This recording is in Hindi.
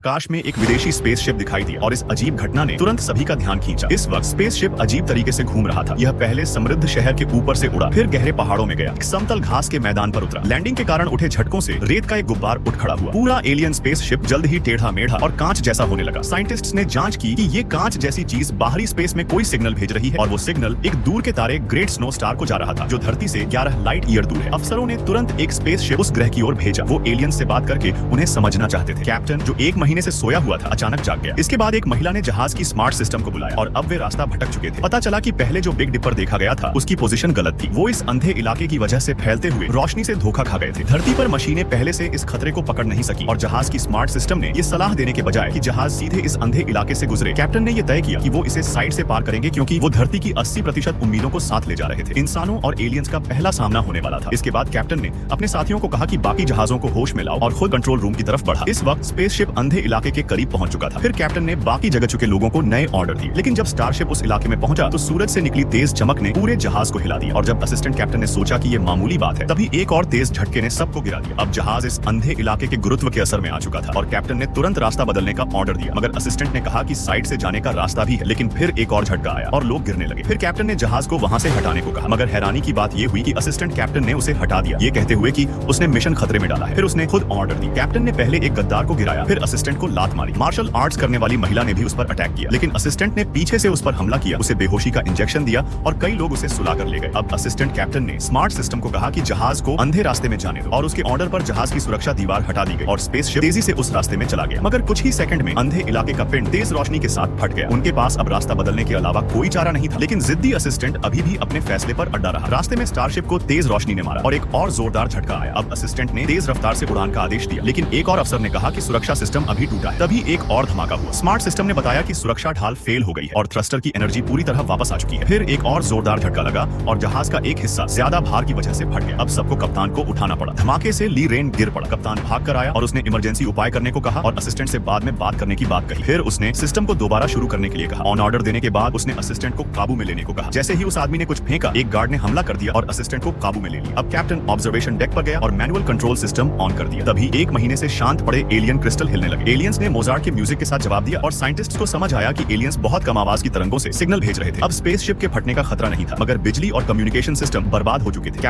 आकाश में एक विदेशी स्पेसशिप दिखाई दिया और इस अजीब घटना ने तुरंत सभी का ध्यान खींचा। इस वक्त स्पेसशिप अजीब तरीके से घूम रहा था। यह पहले समृद्ध शहर के ऊपर से उड़ा, फिर गहरे पहाड़ों में गया, समतल घास के मैदान पर उतरा। लैंडिंग के कारण उठे झटकों से रेत का एक गुब्बार उठ खड़ा हुआ। पूरा एलियन स्पेसशिप जल्द ही टेढ़ा मेढ़ा और कांच जैसा होने लगा। साइंटिस्ट्स ने जांच की कि ये कांच जैसी चीज बाहरी स्पेस में कोई सिग्नल भेज रही है और वो सिग्नल एक दूर के तारे ग्रेट स्नो स्टार को जा रहा था, जो धरती से 11 लाइट ईयर दूर है। अफसरों ने तुरंत एक स्पेसशिप उस ग्रह की ओर भेजा। वो एलियन से बात करके उन्हें समझना चाहते थे। कैप्टन, जो 1 महीने से सोया हुआ था, अचानक जाग गया। इसके बाद एक महिला ने जहाज की स्मार्ट सिस्टम को बुलाया और अब वे रास्ता भटक चुके थे। पता चला कि पहले जो बिग डिपर देखा गया था उसकी पोजीशन गलत थी। वो इस अंधे इलाके की वजह से फैलते हुए रोशनी से धोखा खा गए थे। धरती पर मशीनें पहले से इस खतरे को पकड़ नहीं सकी और जहाज की स्मार्ट सिस्टम ने ये सलाह देने के बजाय कि जहाज सीधे इस अंधे इलाके से गुजरे, कैप्टन ने ये तय किया कि वो इसे साइड से पार करेंगे, क्योंकि वो धरती की 80% उम्मीदों को साथ ले जा रहे थे। इंसानों और एलियंस का पहला सामना होने वाला था। इसके बाद कैप्टन ने अपने साथियों को कहा कि बाकी जहाजों को होश में लाओ और खुद कंट्रोल रूम की तरफ बढ़ा। इस वक्त स्पेसशिप अंधे इलाके के करीब पहुंच चुका था। फिर कैप्टन ने बाकी जगह चुके लोगों को नए ऑर्डर दिए, लेकिन जब स्टारशिप उस इलाके में पहुंचा तो सूरज से निकली तेज चमक ने पूरे जहाज को हिला दिया। और जब असिस्टेंट कैप्टन ने सोचा कि ये मामूली बात है, तभी एक और तेज झटके ने सबको गिरा दिया। अब जहाज इस अंधे इलाके के गुरुत्व के असर में आ चुका था और कैप्टन ने तुरंत रास्ता बदलने का ऑर्डर दिया। मगर असिस्टेंट ने कहा कि साइड से जाने का रास्ता भी है, लेकिन फिर एक और झटका आया और लोग गिरने लगे। फिर कैप्टन ने जहाज को वहां से हटाने को कहा, मगर हैरानी की बात ये हुई कि असिस्टेंट कैप्टन ने उसे हटा दिया, ये कहते हुए कि उसने मिशन खतरे में डाला है। फिर उसने खुद ऑर्डर दी। कैप्टन ने पहले एक गद्दार को गिराया, फिर असिस्टेंट को लात मारी। मार्शल आर्ट्स करने वाली महिला ने भी उस पर अटैक किया, लेकिन असिस्टेंट ने पीछे से उस पर हमला किया, उसे बेहोशी का इंजेक्शन दिया और कई लोग उसे सुला कर ले गए। अब असिस्टेंट कैप्टन ने स्मार्ट सिस्टम को कहा कि जहाज को अंधे रास्ते में जाने दो और उसके ऑर्डर पर जहाज की सुरक्षा दीवार हटा दी गई और स्पेसशिप तेजी से उस रास्ते में चला गया। मगर कुछ ही सेकंड में अंधे इलाके का पिंड तेज रोशनी के साथ फट गया। उनके पास अब रास्ता बदलने के अलावा कोई चारा नहीं था, लेकिन जिद्दी असिस्टेंट अभी भी अपने फैसले पर अड्डा रहा। रास्ते में स्टारशिप को तेज रोशनी ने मारा और एक और जोरदार झटका आया। अब असिस्टेंट ने तेज रफ्तार से उड़ान का आदेश दिया, लेकिन एक और अफसर ने कहा कि सुरक्षा सिस्टम अभी टूटा है। तभी एक और धमाका हुआ। स्मार्ट सिस्टम ने बताया कि सुरक्षा ढाल फेल हो गई है और थ्रस्टर की एनर्जी पूरी तरह वापस आ चुकी है। फिर एक और जोरदार झटका लगा और जहाज का एक हिस्सा ज्यादा भार की वजह से फट गया। अब सबको कप्तान को उठाना पड़ा। धमाके से ली रेन गिर पड़ा। कप्तान भाग कर आया और उसने इमरजेंसी उपाय करने को कहा और असिस्टेंट से बाद में बात करने की बात कही। फिर उसने सिस्टम को दोबारा शुरू करने के लिए कहा। ऑन ऑर्डर देने के बाद उसने असिस्टेंट को काबू में लेने को कहा। जैसे ही उस आदमी ने कुछ फेंका, एक गार्ड ने हमला कर दिया और असिस्टेंट को काबू में ले लिया। अब कैप्टन ऑब्जर्वेशन डेक पर गया और मैनुअल कंट्रोल सिस्टम ऑन कर दिया। तभी 1 महीने से शांत पड़े एलियन क्रिस्टल हिलने लगे। एलियंस ने मोजार्ट के म्यूजिक के साथ जवाब दिया और साइंटिस्ट्स को समझ आया कि एलियंस बहुत कम आवाज की तरंगों से सिग्नल भेज रहे थे। अब स्पेसशिप के फटने का खतरा नहीं था, मगर बिजली और कम्युनिकेशन सिस्टम बर्बाद हो चुके थे।